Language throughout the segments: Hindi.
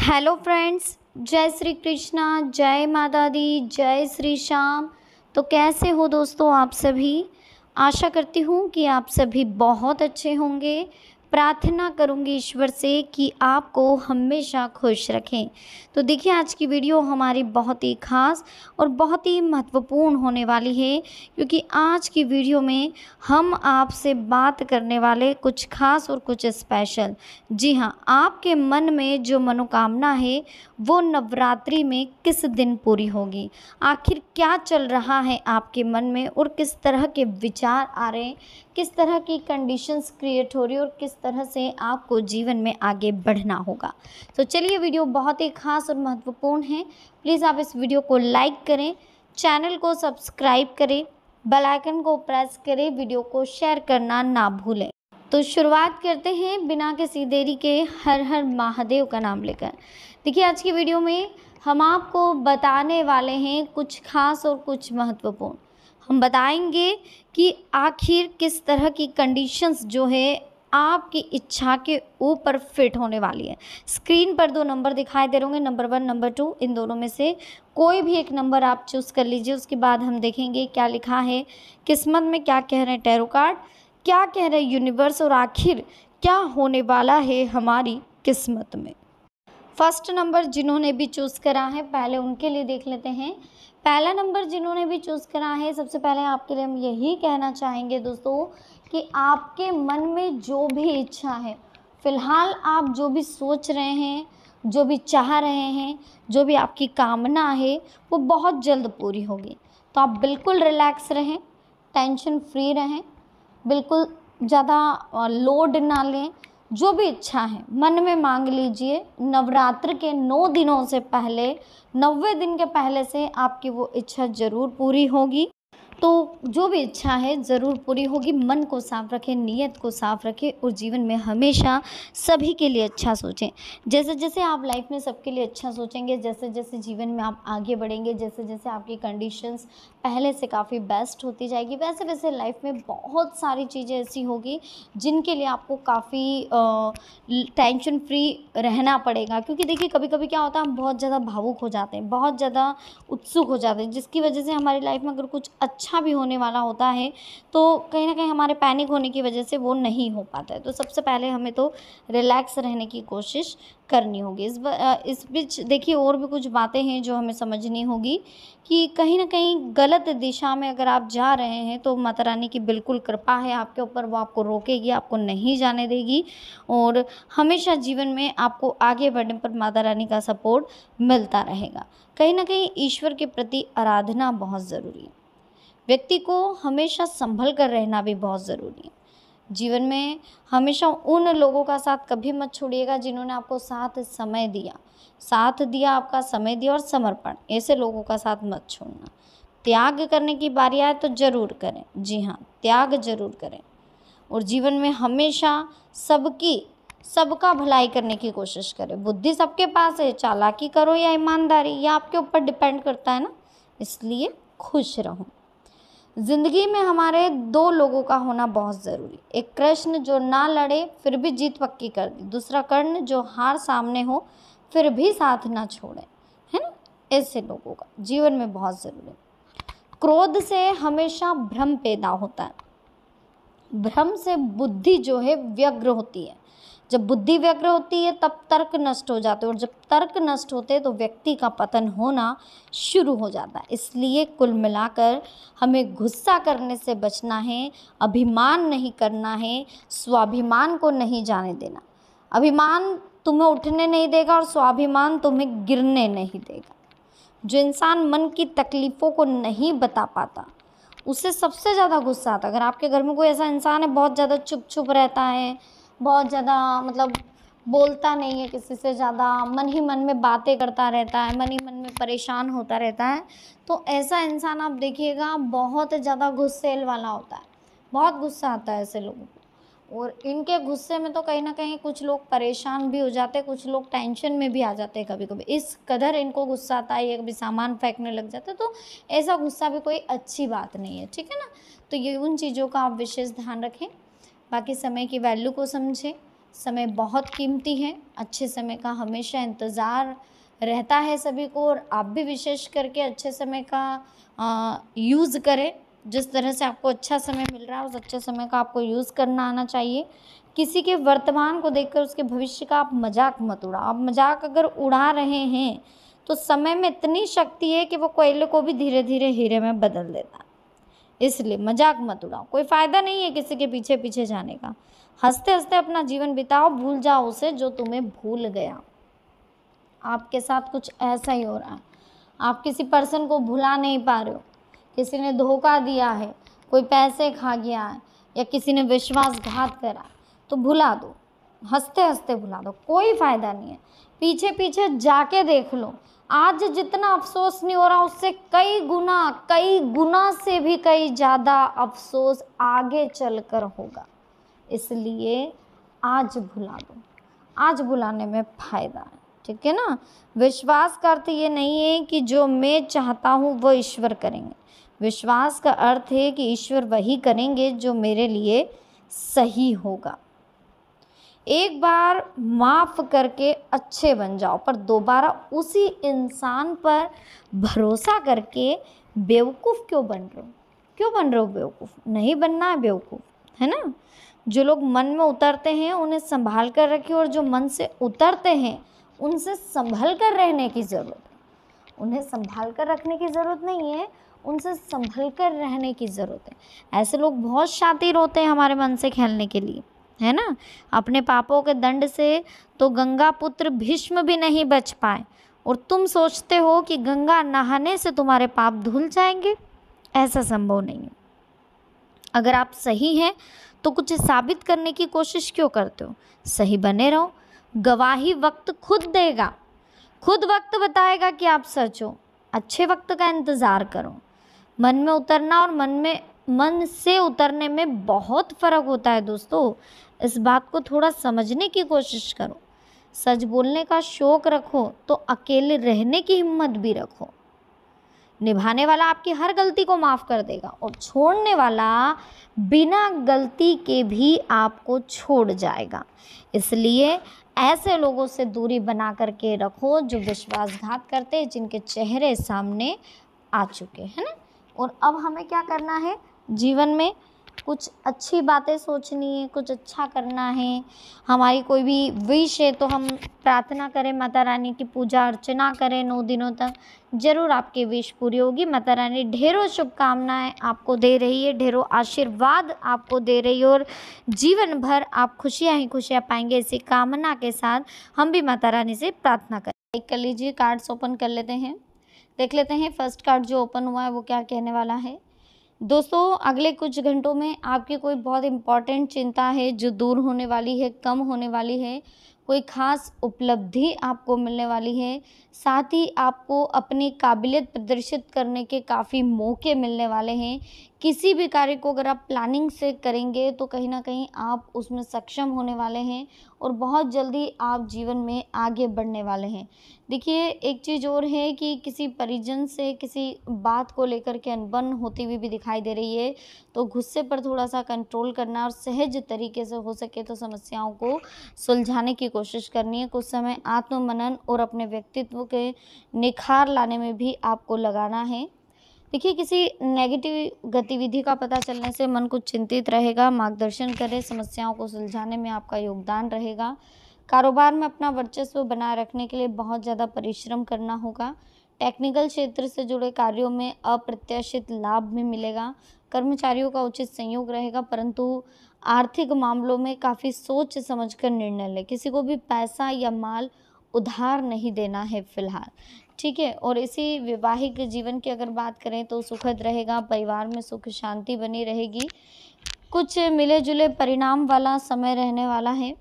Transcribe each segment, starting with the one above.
हेलो फ्रेंड्स, जय श्री कृष्णा, जय माता दी, जय श्री श्याम। तो कैसे हो दोस्तों आप सभी। आशा करती हूँ कि आप सभी बहुत अच्छे होंगे। प्रार्थना करूँगी ईश्वर से कि आपको हमेशा खुश रखें। तो देखिए, आज की वीडियो हमारी बहुत ही खास और बहुत ही महत्वपूर्ण होने वाली है, क्योंकि आज की वीडियो में हम आपसे बात करने वाले कुछ खास और कुछ स्पेशल। जी हाँ, आपके मन में जो मनोकामना है वो नवरात्रि में किस दिन पूरी होगी। आखिर क्या चल रहा है आपके मन में और किस तरह के विचार आ रहे हैं, किस तरह की कंडीशंस क्रिएट हो रही है और किस तरह से आपको जीवन में आगे बढ़ना होगा। तो चलिए, वीडियो बहुत ही खास और महत्वपूर्ण है। प्लीज़ आप इस वीडियो को लाइक करें, चैनल को सब्सक्राइब करें, बेल आइकन को प्रेस करें, वीडियो को शेयर करना ना भूलें। तो शुरुआत करते हैं बिना किसी देरी के हर हर महादेव का नाम लेकर। देखिए, आज की वीडियो में हम आपको बताने वाले हैं कुछ खास और कुछ महत्वपूर्ण। हम बताएंगे कि आखिर किस तरह की कंडीशंस जो है आपकी इच्छा के ऊपर फिट होने वाली है। स्क्रीन पर 2 नंबर दिखाई दे रहे होंगे, नंबर 1, नंबर 2। इन दोनों में से कोई भी एक नंबर आप चूज़ कर लीजिए। उसके बाद हम देखेंगे क्या लिखा है किस्मत में, क्या कह रहे हैं टैरो कार्ड, क्या कह रहे हैं यूनिवर्स, और आखिर क्या होने वाला है हमारी किस्मत में। फर्स्ट नंबर जिन्होंने भी चूज़ करा है, पहले उनके लिए देख लेते हैं। पहला नंबर जिन्होंने भी चूज़ करा है, सबसे पहले आपके लिए हम यही कहना चाहेंगे दोस्तों कि आपके मन में जो भी इच्छा है, फ़िलहाल आप जो भी सोच रहे हैं, जो भी चाह रहे हैं, जो भी आपकी कामना है, वो बहुत जल्द पूरी होगी। तो आप बिल्कुल रिलैक्स रहें, टेंशन फ्री रहें, बिल्कुल ज़्यादा लोड ना लें। जो भी इच्छा है मन में मांग लीजिए। नवरात्र के 9 दिनों से पहले, 90 दिन के पहले से आपकी वो इच्छा ज़रूर पूरी होगी। तो जो भी इच्छा है ज़रूर पूरी होगी। मन को साफ रखें, नीयत को साफ रखें और जीवन में हमेशा सभी के लिए अच्छा सोचें। जैसे जैसे आप लाइफ में सबके लिए अच्छा सोचेंगे, जैसे जैसे जीवन में आप आगे बढ़ेंगे, जैसे जैसे आपकी कंडीशंस पहले से काफ़ी बेस्ट होती जाएगी, वैसे वैसे लाइफ में बहुत सारी चीज़ें ऐसी होगी जिनके लिए आपको काफ़ी टेंशन फ्री रहना पड़ेगा। क्योंकि देखिए, कभी कभी क्या होता है, हम बहुत ज़्यादा भावुक हो जाते हैं, बहुत ज़्यादा उत्सुक हो जाते हैं, जिसकी वजह से हमारी लाइफ में अगर कुछ अच्छा भी होने वाला होता है तो कहीं ना कहीं हमारे पैनिक होने की वजह से वो नहीं हो पाता है। तो सबसे पहले हमें तो रिलैक्स रहने की कोशिश करनी होगी। इस बीच देखिए, और भी कुछ बातें हैं जो हमें समझनी होगी कि कहीं ना कहीं गलत दिशा में अगर आप जा रहे हैं तो माता रानी की बिल्कुल कृपा है आपके ऊपर, वो आपको रोकेगी, आपको नहीं जाने देगी और हमेशा जीवन में आपको आगे बढ़ने पर माता रानी का सपोर्ट मिलता रहेगा। कहीं ना कहीं ईश्वर के प्रति आराधना बहुत ज़रूरी है। व्यक्ति को हमेशा संभल कर रहना भी बहुत ज़रूरी है। जीवन में हमेशा उन लोगों का साथ कभी मत छोड़िएगा जिन्होंने आपको साथ दिया, आपका समय दिया और समर्पण, ऐसे लोगों का साथ मत छोड़ना। त्याग करने की बारी आए तो ज़रूर करें। जी हाँ, त्याग ज़रूर करें और जीवन में हमेशा सबका भलाई करने की कोशिश करें। बुद्धि सबके पास है, चालाकी करो या ईमानदारी, ये आपके ऊपर डिपेंड करता है ना, इसलिए खुश रहो। ज़िंदगी में हमारे 2 लोगों का होना बहुत ज़रूरी। एक कृष्ण जो ना लड़े फिर भी जीत पक्की कर दे, दूसरा कर्ण जो हार सामने हो फिर भी साथ ना छोड़े, है ना। ऐसे लोगों का जीवन में बहुत ज़रूरी है। क्रोध से हमेशा भ्रम पैदा होता है, भ्रम से बुद्धि जो है व्यग्र होती है। जब बुद्धि व्यग्र होती है तब तर्क नष्ट हो जाते हैं और जब तर्क नष्ट होते हैं तो व्यक्ति का पतन होना शुरू हो जाता है। इसलिए कुल मिलाकर हमें गुस्सा करने से बचना है, अभिमान नहीं करना है, स्वाभिमान को नहीं जाने देना। अभिमान तुम्हें उठने नहीं देगा और स्वाभिमान तुम्हें गिरने नहीं देगा। जो इंसान मन की तकलीफ़ों को नहीं बता पाता उससे सबसे ज़्यादा गुस्सा आता है। अगर आपके घर में कोई ऐसा इंसान है बहुत ज़्यादा चुप रहता है, बहुत ज़्यादा मतलब बोलता नहीं है किसी से, ज़्यादा मन ही मन में बातें करता रहता है, मन ही मन में परेशान होता रहता है, तो ऐसा इंसान आप देखिएगा बहुत ज़्यादा गुस्सेल वाला होता है। बहुत गुस्सा आता है ऐसे लोगों को और इनके गुस्से में तो कहीं ना कहीं कुछ लोग परेशान भी हो जाते हैं, कुछ लोग टेंशन में भी आ जाते हैं कभी कभी। इस कदर इनको गुस्सा आता है, ये कभी सामान फेंकने लग जाते हैं। तो ऐसा गुस्सा भी कोई अच्छी बात नहीं है, ठीक है ना। तो ये उन चीज़ों का आप विशेष ध्यान रखें। बाकी समय की वैल्यू को समझें, समय बहुत कीमती है, अच्छे समय का हमेशा इंतज़ार रहता है सभी को, और आप भी विशेष करके अच्छे समय का यूज़ करें। जिस तरह से आपको अच्छा समय मिल रहा है उस अच्छे समय का आपको यूज़ करना आना चाहिए। किसी के वर्तमान को देखकर उसके भविष्य का आप मजाक मत उड़ाओ। आप मजाक अगर उड़ा रहे हैं तो समय में इतनी शक्ति है कि वो कोयले को भी धीरे धीरे हीरे में बदल देता है। इसलिए मजाक मत उड़ाओ, कोई फ़ायदा नहीं है किसी के पीछे पीछे जाने का। हंसते हंसते अपना जीवन बिताओ, भूल जाओ उसे जो तुम्हें भूल गया। आपके साथ कुछ ऐसा ही हो रहा है, आप किसी पर्सन को भुला नहीं पा रहे हो, किसी ने धोखा दिया है, कोई पैसे खा गया है या किसी ने विश्वासघात करा, तो भुला दो, हंसते हंसते भुला दो, कोई फ़ायदा नहीं है। पीछे पीछे जाके देख लो, आज जितना अफसोस नहीं हो रहा उससे कई गुना से भी कई ज़्यादा अफसोस आगे चलकर होगा। इसलिए आज भुला दो, आज भुलाने में फ़ायदा है, ठीक है ना। विश्वास का अर्थ ये नहीं है कि जो मैं चाहता हूँ वो ईश्वर करेंगे। विश्वास का अर्थ है कि ईश्वर वही करेंगे जो मेरे लिए सही होगा। एक बार माफ़ करके अच्छे बन जाओ, पर दोबारा उसी इंसान पर भरोसा करके बेवकूफ़ क्यों बन रहे हो? क्यों बन रहे हो बेवकूफ़? नहीं बनना है बेवकूफ़, है ना। जो लोग मन में उतरते हैं उन्हें संभाल कर रखिए, और जो मन से उतरते हैं उनसे संभल कर रहने की ज़रूरत है। उन्हें संभाल कर रखने की ज़रूरत नहीं है, उनसे संभल कर रहने की ज़रूरत है। ऐसे लोग बहुत शातिर होते हैं हमारे मन से खेलने के लिए, है ना। अपने पापों के दंड से तो गंगा पुत्र भीष्म भी नहीं बच पाए, और तुम सोचते हो कि गंगा नहाने से तुम्हारे पाप धुल जाएंगे। ऐसा संभव नहीं है। अगर आप सही हैं तो कुछ साबित करने की कोशिश क्यों करते हो? सही बने रहो, गवाही वक्त खुद देगा, खुद वक्त बताएगा कि आप सच हो। अच्छे वक्त का इंतज़ार करो। मन में उतरना और मन से उतरने में बहुत फ़र्क होता है दोस्तों। इस बात को थोड़ा समझने की कोशिश करो। सच बोलने का शौक़ रखो तो अकेले रहने की हिम्मत भी रखो। निभाने वाला आपकी हर गलती को माफ़ कर देगा, और छोड़ने वाला बिना गलती के भी आपको छोड़ जाएगा। इसलिए ऐसे लोगों से दूरी बना करके रखो जो विश्वासघात करते हैं, जिनके चेहरे सामने आ चुके हैं ना। और अब हमें क्या करना है? जीवन में कुछ अच्छी बातें सोचनी है, कुछ अच्छा करना है। हमारी कोई भी विश है तो हम प्रार्थना करें, माता रानी की पूजा अर्चना करें 9 दिनों तक, ज़रूर आपकी विश पूरी होगी। माता रानी ढेरों शुभकामनाएं आपको दे रही है, ढेरों आशीर्वाद आपको दे रही है, और जीवन भर आप खुशियाँ ही खुशियाँ पाएंगे। इसी कामना के साथ हम भी माता रानी से प्रार्थना करें। एक कर लीजिए, कार्ड्स ओपन कर लेते हैं, देख लेते हैं फर्स्ट कार्ड जो ओपन हुआ है वो क्या कहने वाला है। दोस्तों, अगले कुछ घंटों में आपकी कोई बहुत इम्पॉर्टेंट चिंता है जो दूर होने वाली है, कम होने वाली है। कोई ख़ास उपलब्धि आपको मिलने वाली है। साथ ही आपको अपनी काबिलियत प्रदर्शित करने के काफ़ी मौके मिलने वाले हैं। किसी भी कार्य को अगर आप प्लानिंग से करेंगे तो कहीं न कहीं आप उसमें सक्षम होने वाले हैं, और बहुत जल्दी आप जीवन में आगे बढ़ने वाले हैं। देखिए, एक चीज़ और है कि किसी परिजन से किसी बात को लेकर के अनबन होती हुई भी दिखाई दे रही है, तो गुस्से पर थोड़ा-सा कंट्रोल करना और सहज तरीके से हो सके तो समस्याओं को सुलझाने की कोशिश करनी है। कुछ समय आत्म-मनन और अपने व्यक्तित्व के निखार लाने में भी आपको लगाना है। देखिए, किसी नेगेटिव गतिविधि का पता चलने से मन कुछ चिंतित रहेगा। मार्गदर्शन करें, समस्याओं को सुलझाने में आपका योगदान रहेगा। कारोबार में अपना वर्चस्व बनाए रखने के लिए बहुत ज़्यादा परिश्रम करना होगा। टेक्निकल क्षेत्र से जुड़े कार्यों में अप्रत्याशित लाभ भी मिलेगा। कर्मचारियों का उचित संयोग रहेगा, परंतु आर्थिक मामलों में काफ़ी सोच समझकर निर्णय लें। किसी को भी पैसा या माल उधार नहीं देना है फ़िलहाल, ठीक है। और इसी वैवाहिक जीवन की अगर बात करें तो सुखद रहेगा, परिवार में सुख शांति बनी रहेगी। कुछ मिले जुले परिणाम वाला समय रहने वाला है।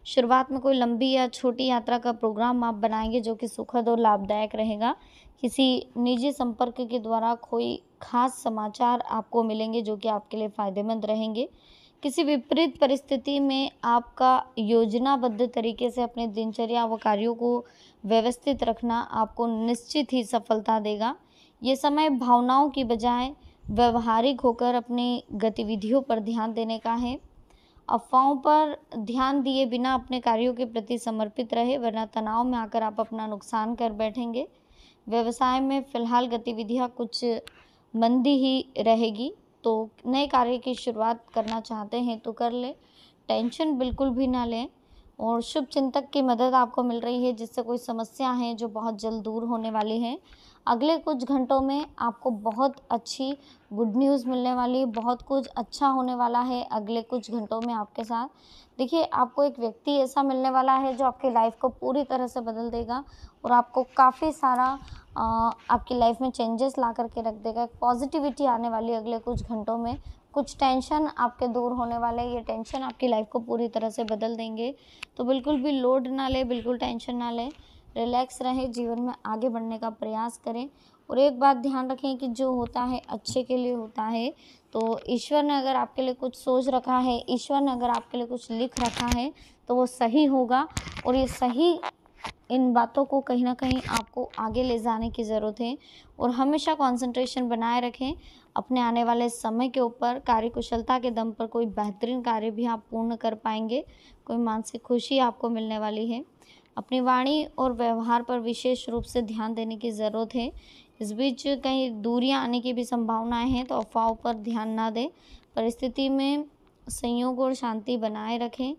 शुरुआत में कोई लंबी या छोटी यात्रा का प्रोग्राम आप बनाएंगे जो कि सुखद और लाभदायक रहेगा। किसी निजी संपर्क के द्वारा कोई खास समाचार आपको मिलेंगे जो कि आपके लिए फ़ायदेमंद रहेंगे। किसी विपरीत परिस्थिति में आपका योजनाबद्ध तरीके से अपने दिनचर्या व कार्यों को व्यवस्थित रखना आपको निश्चित ही सफलता देगा। ये समय भावनाओं की बजाय व्यवहारिक होकर अपनी गतिविधियों पर ध्यान देने का है। अफ़वाहों पर ध्यान दिए बिना अपने कार्यों के प्रति समर्पित रहे, वरना तनाव में आकर आप अपना नुकसान कर बैठेंगे। व्यवसाय में फ़िलहाल गतिविधियाँ कुछ मंदी ही रहेगी, तो नए कार्य की शुरुआत करना चाहते हैं तो कर लें। टेंशन बिल्कुल भी ना लें और शुभ चिंतक की मदद आपको मिल रही है, जिससे कोई समस्या है जो बहुत जल्द दूर होने वाली है। अगले कुछ घंटों में आपको बहुत अच्छी गुड न्यूज़ मिलने वाली है, बहुत कुछ अच्छा होने वाला है अगले कुछ घंटों में आपके साथ। देखिए, आपको एक व्यक्ति ऐसा मिलने वाला है जो आपकी लाइफ़ को पूरी तरह से बदल देगा और आपको काफ़ी सारा आपकी लाइफ़ में चेंजेस ला कर के रख देगा। एक पॉज़िटिविटी आने वाली है अगले कुछ घंटों में। कुछ टेंशन आपके दूर होने वाले हैं, ये टेंशन आपकी लाइफ़ को पूरी तरह से बदल देंगे। तो बिल्कुल भी लोड ना लें, बिल्कुल टेंशन ना लें, रिलैक्स रहें, जीवन में आगे बढ़ने का प्रयास करें। और एक बात ध्यान रखें कि जो होता है अच्छे के लिए होता है। तो ईश्वर ने अगर आपके लिए कुछ सोच रखा है, ईश्वर ने अगर आपके लिए कुछ लिख रखा है, तो वो सही होगा। और ये सही इन बातों को कहीं न कहीं आपको आगे ले जाने की ज़रूरत है और हमेशा कंसंट्रेशन बनाए रखें अपने आने वाले समय के ऊपर। कार्यकुशलता के दम पर कोई बेहतरीन कार्य भी आप पूर्ण कर पाएँगे, कोई मानसिक खुशी आपको मिलने वाली है। अपनी वाणी और व्यवहार पर विशेष रूप से ध्यान देने की ज़रूरत है। इस बीच कहीं दूरियां आने की भी संभावनाएं हैं, तो अफवाहों पर ध्यान ना दें। परिस्थिति में संयोग और शांति बनाए रखें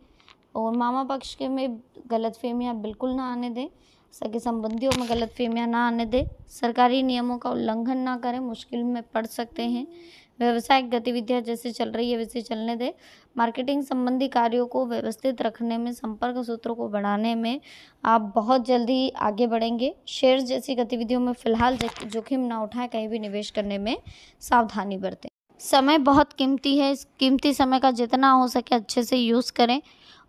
और मामा पक्ष के में गलतफहमियां बिल्कुल ना आने दें। सगे संबंधियों में गलतफहमियां ना आने दें। सरकारी नियमों का उल्लंघन ना करें, मुश्किल में पड़ सकते हैं। व्यावसायिक गतिविधियां जैसे चल रही है वैसे चलने दें। मार्केटिंग संबंधी कार्यों को व्यवस्थित रखने में, संपर्क सूत्रों को बढ़ाने में आप बहुत जल्दी आगे बढ़ेंगे। शेयर्स जैसी गतिविधियों में फ़िलहाल जोखिम ना उठाएं, कहीं भी निवेश करने में सावधानी बरतें। समय बहुत कीमती है, इस कीमती समय का जितना हो सके अच्छे से यूज़ करें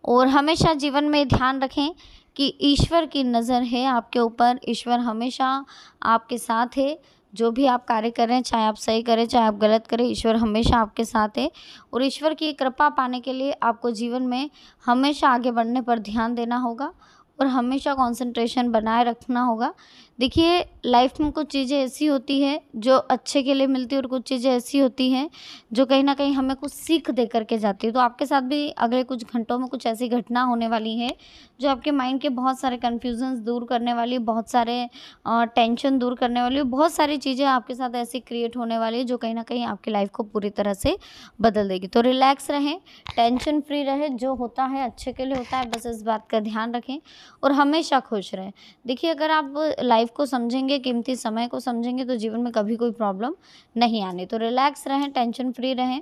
और हमेशा जीवन में ध्यान रखें कि ईश्वर की नज़र है आपके ऊपर। ईश्वर हमेशा आपके साथ है। जो भी आप कार्य कर रहे हैं, चाहे आप सही करें चाहे आप गलत करें, ईश्वर हमेशा आपके साथ है। और ईश्वर की कृपा पाने के लिए आपको जीवन में हमेशा आगे बढ़ने पर ध्यान देना होगा और हमेशा कंसंट्रेशन बनाए रखना होगा। देखिए, लाइफ में कुछ चीज़ें ऐसी होती हैं जो अच्छे के लिए मिलती है और कुछ चीज़ें ऐसी होती हैं जो कहीं ना कहीं हमें कुछ सीख दे करके जाती है। तो आपके साथ भी अगले कुछ घंटों में कुछ ऐसी घटना होने वाली है जो आपके माइंड के बहुत सारे कन्फ्यूजन्स दूर करने वाली, बहुत सारे टेंशन दूर करने वाली, बहुत सारी चीज़ें आपके साथ ऐसी क्रिएट होने वाली है जो कहीं ना कहीं आपकी लाइफ को पूरी तरह से बदल देगी। तो रिलैक्स रहें, टेंशन फ्री रहें, जो होता है अच्छे के लिए होता है, बस इस बात का ध्यान रखें और हमेशा खुश रहें। देखिए, अगर आप लाइफ को समझेंगे, कीमती समय को समझेंगे, तो जीवन में कभी कोई प्रॉब्लम नहीं आनी। तो रिलैक्स रहें, टेंशन फ्री रहें,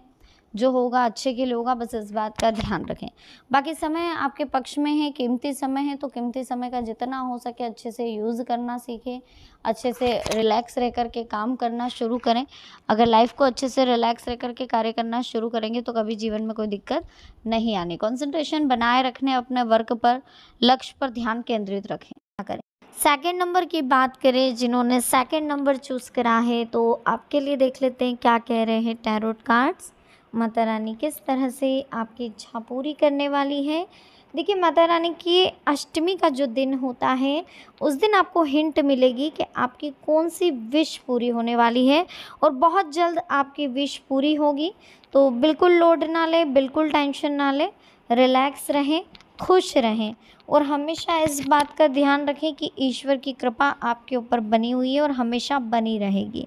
जो होगा अच्छे के लिए होगा, बस इस बात का ध्यान रखें। बाकी समय आपके पक्ष में है, कीमती समय है, तो कीमती समय का जितना हो सके अच्छे से यूज़ करना सीखें, अच्छे से रिलैक्स रह कर के काम करना शुरू करें। अगर लाइफ को अच्छे से रिलैक्स रह कर के कार्य करना शुरू करेंगे तो कभी जीवन में कोई दिक्कत नहीं आनी। कंसंट्रेशन बनाए रखने, अपने वर्क पर, लक्ष्य पर ध्यान केंद्रित रखें करें। सेकंड नंबर की बात करें, जिन्होंने सेकंड नंबर चूज़ करा है, तो आपके लिए देख लेते हैं क्या कह रहे हैं टैरोट कार्ड्स। माता रानी किस तरह से आपकी इच्छा पूरी करने वाली है। देखिए, माता रानी की अष्टमी का जो दिन होता है उस दिन आपको हिंट मिलेगी कि आपकी कौन सी विश पूरी होने वाली है और बहुत जल्द आपकी विश पूरी होगी। तो बिल्कुल लोड ना लें, बिल्कुल टेंशन ना लें, रिलैक्स रहें, खुश रहें और हमेशा इस बात का ध्यान रखें कि ईश्वर की कृपा आपके ऊपर बनी हुई है और हमेशा बनी रहेगी।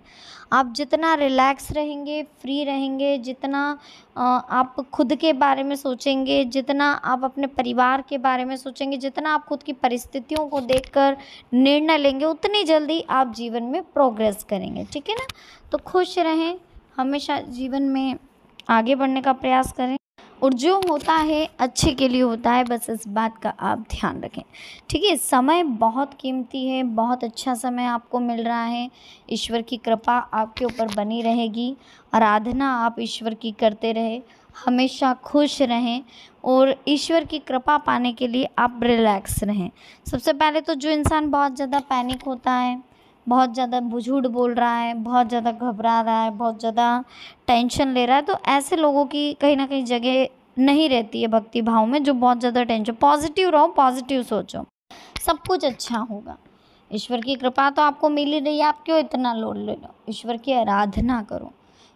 आप जितना रिलैक्स रहेंगे, फ्री रहेंगे, जितना आप खुद के बारे में सोचेंगे, जितना आप अपने परिवार के बारे में सोचेंगे, जितना आप खुद की परिस्थितियों को देखकर निर्णय लेंगे, उतनी जल्दी आप जीवन में प्रोग्रेस करेंगे। ठीक है ना? तो खुश रहें, हमेशा जीवन में आगे बढ़ने का प्रयास करें और जो होता है अच्छे के लिए होता है, बस इस बात का आप ध्यान रखें। ठीक है? समय बहुत कीमती है, बहुत अच्छा समय आपको मिल रहा है। ईश्वर की कृपा आपके ऊपर बनी रहेगी। आराधना आप ईश्वर की करते रहे, हमेशा खुश रहें और ईश्वर की कृपा पाने के लिए आप रिलैक्स रहें। सबसे पहले तो जो इंसान बहुत ज़्यादा पैनिक होता है, बहुत ज़्यादा झूठ बोल रहा है, बहुत ज़्यादा घबरा रहा है, बहुत ज़्यादा टेंशन ले रहा है, तो ऐसे लोगों की कहीं ना कहीं जगह नहीं रहती है भक्ति भाव में, जो बहुत ज़्यादा टेंशन। पॉजिटिव रहो, पॉजिटिव सोचो, सब कुछ अच्छा होगा। ईश्वर की कृपा तो आपको मिल ही रही है, आप क्यों इतना लोड ले लो। ईश्वर की आराधना करो,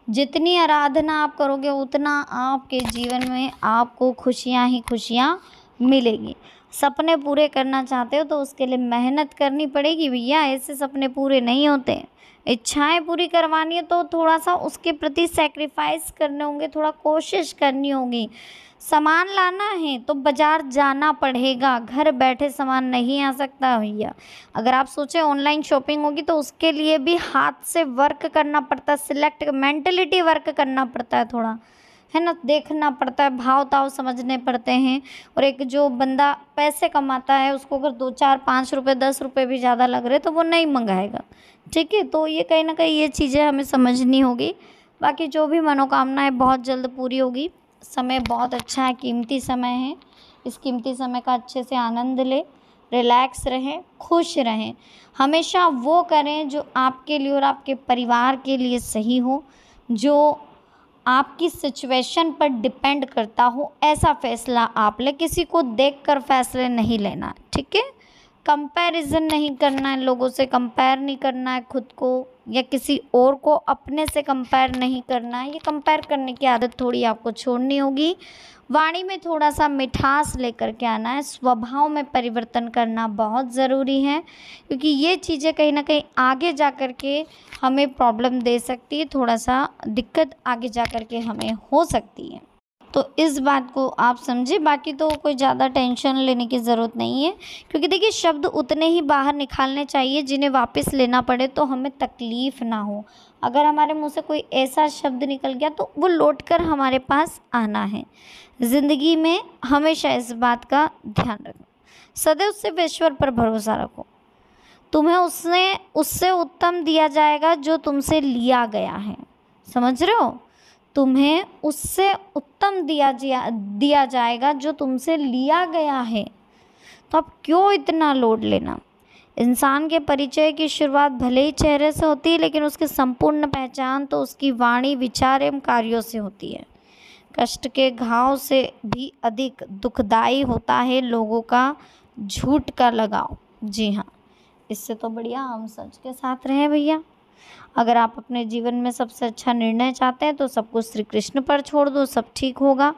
जितनी आराधना आप करोगे उतना आपके जीवन में आपको खुशियाँ ही खुशियाँ मिलेगी। सपने पूरे करना चाहते हो तो उसके लिए मेहनत करनी पड़ेगी भैया, ऐसे सपने पूरे नहीं होते। इच्छाएं पूरी करवानी है तो थोड़ा सा उसके प्रति सेक्रीफाइस करने होंगे, थोड़ा कोशिश करनी होगी। सामान लाना है तो बाज़ार जाना पड़ेगा, घर बैठे सामान नहीं आ सकता भैया। अगर आप सोचें ऑनलाइन शॉपिंग होगी तो उसके लिए भी हाथ से वर्क करना पड़ता है, सिलेक्ट मेंटलिटी वर्क करना पड़ता है थोड़ा, है ना, देखना पड़ता है, भाव ताव समझने पड़ते हैं। और एक जो बंदा पैसे कमाता है उसको अगर 2 4 5 रुपए 10 रुपए भी ज़्यादा लग रहे तो वो नहीं मंगाएगा, ठीक है। तो ये कहीं ना कहीं ये चीज़ें हमें समझनी होगी। बाकी जो भी मनोकामनाएं बहुत जल्द पूरी होगी। समय बहुत अच्छा है, कीमती समय है। इस कीमती समय का अच्छे से आनंद लें, रिलैक्स रहें, खुश रहें। हमेशा वो करें जो आपके लिए और आपके परिवार के लिए सही हो, जो आपकी सिचुएशन पर डिपेंड करता हो, ऐसा फैसला आप लें। किसी को देखकर फैसले नहीं लेना, ठीक है। कंपैरिजन नहीं करना है, लोगों से कंपेयर नहीं करना है खुद को, या किसी और को अपने से कंपेयर नहीं करना है। ये कंपेयर करने की आदत थोड़ी आपको छोड़नी होगी। वाणी में थोड़ा सा मिठास लेकर के आना है, स्वभाव में परिवर्तन करना बहुत ज़रूरी है, क्योंकि ये चीज़ें कहीं ना कहीं आगे जा कर के हमें प्रॉब्लम दे सकती है, थोड़ा सा दिक्कत आगे जा कर के हमें हो सकती है। तो इस बात को आप समझिए। बाकी तो कोई ज़्यादा टेंशन लेने की ज़रूरत नहीं है, क्योंकि देखिए शब्द उतने ही बाहर निकालने चाहिए जिन्हें वापस लेना पड़े तो हमें तकलीफ़ ना हो। अगर हमारे मुंह से कोई ऐसा शब्द निकल गया तो वो लौट कर हमारे पास आना है। ज़िंदगी में हमेशा इस बात का ध्यान रखो, सदैव सिर्फ ईश्वर पर भरोसा रखो। तुम्हें उससे उत्तम दिया जाएगा जो तुमसे लिया गया है, समझ रहे हो। तुम्हें उससे उत्तम दिया जाएगा जो तुमसे लिया गया है। तो आप क्यों इतना लोड लेना। इंसान के परिचय की शुरुआत भले ही चेहरे से होती है, लेकिन उसकी संपूर्ण पहचान तो उसकी वाणी, विचार एवं कार्यों से होती है। कष्ट के घाव से भी अधिक दुखदाई होता है लोगों का झूठ का लगाव। जी हाँ, इससे तो बढ़िया हम सच के साथ रहें भैया। अगर आप अपने जीवन में सबसे अच्छा निर्णय चाहते हैं तो सब कुछ श्री कृष्ण पर छोड़ दो, सब ठीक होगा।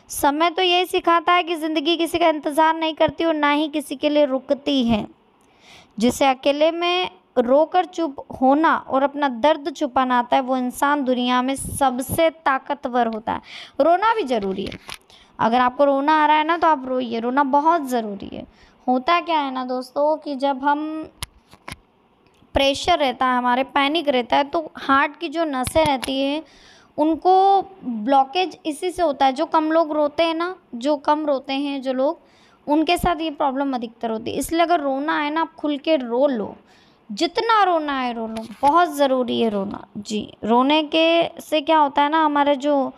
समय तो यही सिखाता है कि ज़िंदगी किसी का इंतज़ार नहीं करती और ना ही किसी के लिए रुकती है। जिसे अकेले में रोकर चुप होना और अपना दर्द छुपाना आता है, वो इंसान दुनिया में सबसे ताकतवर होता है। रोना भी ज़रूरी है। अगर आपको रोना आ रहा है ना तो आप रोइए, रोना बहुत ज़रूरी है। होता क्या है ना दोस्तों कि जब हम प्रेशर रहता है, हमारे पैनिक रहता है, तो हार्ट की जो नसें रहती हैं उनको ब्लॉकेज इसी से होता है। जो कम लोग रोते हैं ना, जो कम रोते हैं जो लोग, उनके साथ ये प्रॉब्लम अधिकतर होती है। इसलिए अगर रोना है ना, आप खुल के रो लो, जितना रोना है रो लो, बहुत ज़रूरी है रोना। जी, रोने के से क्या होता है ना, हमारा जो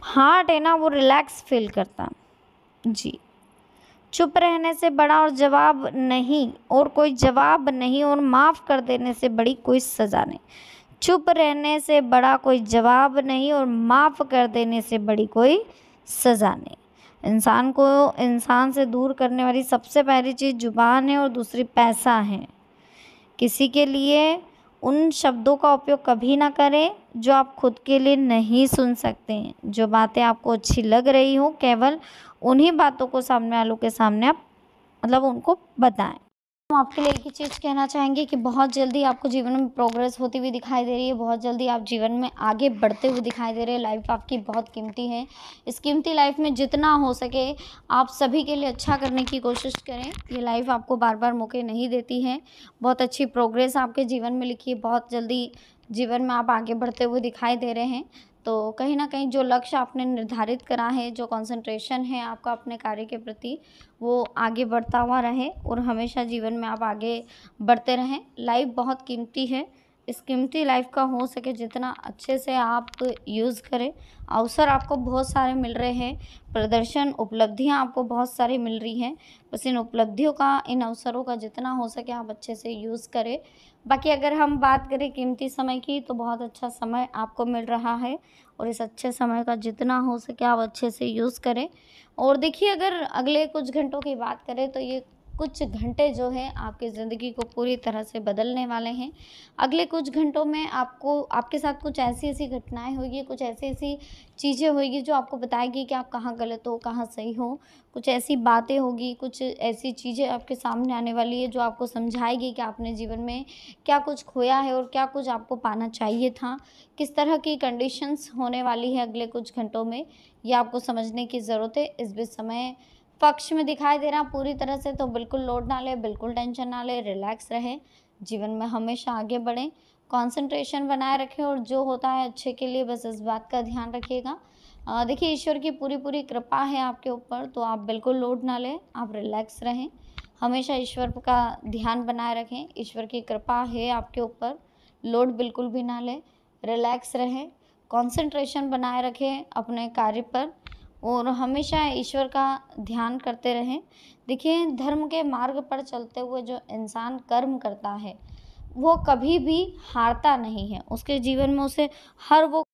हार्ट है ना वो रिलैक्स फील करता है। जी, चुप रहने से बड़ा और जवाब नहीं और कोई जवाब नहीं, और माफ़ कर देने से बड़ी कोई सज़ा नहीं। चुप रहने से बड़ा कोई जवाब नहीं और माफ़ कर देने से बड़ी कोई सज़ा नहीं। इंसान को इंसान से दूर करने वाली सबसे पहली चीज़ जुबान है और दूसरी पैसा है। किसी के लिए उन शब्दों का उपयोग कभी ना करें जो आप खुद के लिए नहीं सुन सकते हैं। जो बातें आपको अच्छी लग रही हो, केवल उन्हीं बातों को सामने वालों के सामने आप मतलब उनको बताएं। हम आपके लिए एक ही चीज़ कहना चाहेंगे कि बहुत जल्दी आपको जीवन में प्रोग्रेस होती हुई दिखाई दे रही है, बहुत जल्दी आप जीवन में आगे बढ़ते हुए दिखाई दे रहे हैं। लाइफ आपकी बहुत कीमती है। इस कीमती लाइफ में जितना हो सके आप सभी के लिए अच्छा करने की कोशिश करें। ये लाइफ आपको बार बार मौके नहीं देती है। बहुत अच्छी प्रोग्रेस आपके जीवन में लिखी है, बहुत जल्दी जीवन में आप आगे बढ़ते हुए दिखाई दे रहे हैं। तो कहीं ना कहीं जो लक्ष्य आपने निर्धारित करा है, जो कंसंट्रेशन है आपका अपने कार्य के प्रति, वो आगे बढ़ता हुआ रहे और हमेशा जीवन में आप आगे बढ़ते रहें। लाइफ बहुत कीमती है। इस कीमती लाइफ का हो सके जितना अच्छे से आप यूज़ करें। अवसर आपको बहुत सारे मिल रहे हैं, प्रदर्शन, उपलब्धियां आपको बहुत सारी मिल रही हैं। बस इन उपलब्धियों का, इन अवसरों का जितना हो सके आप अच्छे से यूज़ करें। बाकी अगर हम बात करें कीमती समय की, तो बहुत अच्छा समय आपको मिल रहा है और इस अच्छे समय का जितना हो सके आप अच्छे से यूज़ करें। और देखिए, अगर अगले कुछ घंटों की बात करें तो ये कुछ घंटे जो है आपकी ज़िंदगी को पूरी तरह से बदलने वाले हैं। अगले कुछ घंटों में आपको आपके साथ कुछ ऐसी-ऐसी घटनाएँ होगी, कुछ ऐसी-ऐसी चीज़ें होएगी जो आपको बताएगी कि आप कहाँ गलत हो, कहाँ सही हो। कुछ ऐसी बातें होगी, कुछ ऐसी चीज़ें आपके सामने आने वाली है जो आपको समझाएगी कि आपने जीवन में क्या कुछ खोया है और क्या कुछ आपको पाना चाहिए था। किस तरह की कंडीशंस होने वाली है अगले कुछ घंटों में, ये आपको समझने की ज़रूरत है। इस बीच समय पक्ष में दिखाई दे रहा पूरी तरह से, तो बिल्कुल लोड ना लें, बिल्कुल टेंशन ना लें, रिलैक्स रहें। जीवन में हमेशा आगे बढ़ें, कंसंट्रेशन बनाए रखें और जो होता है अच्छे के लिए, बस इस बात का ध्यान रखिएगा। देखिए, ईश्वर की पूरी-पूरी कृपा है आपके ऊपर, तो आप बिल्कुल लोड ना लें, आप रिलैक्स रहें। हमेशा ईश्वर का ध्यान बनाए रखें, ईश्वर की कृपा है आपके ऊपर, लोड बिल्कुल भी ना लें, रिलैक्स रहें, कंसंट्रेशन बनाए रखें अपने कार्य पर और हमेशा ईश्वर का ध्यान करते रहें। देखिए, धर्म के मार्ग पर चलते हुए जो इंसान कर्म करता है, वो कभी भी हारता नहीं है। उसके जीवन में उसे हर वो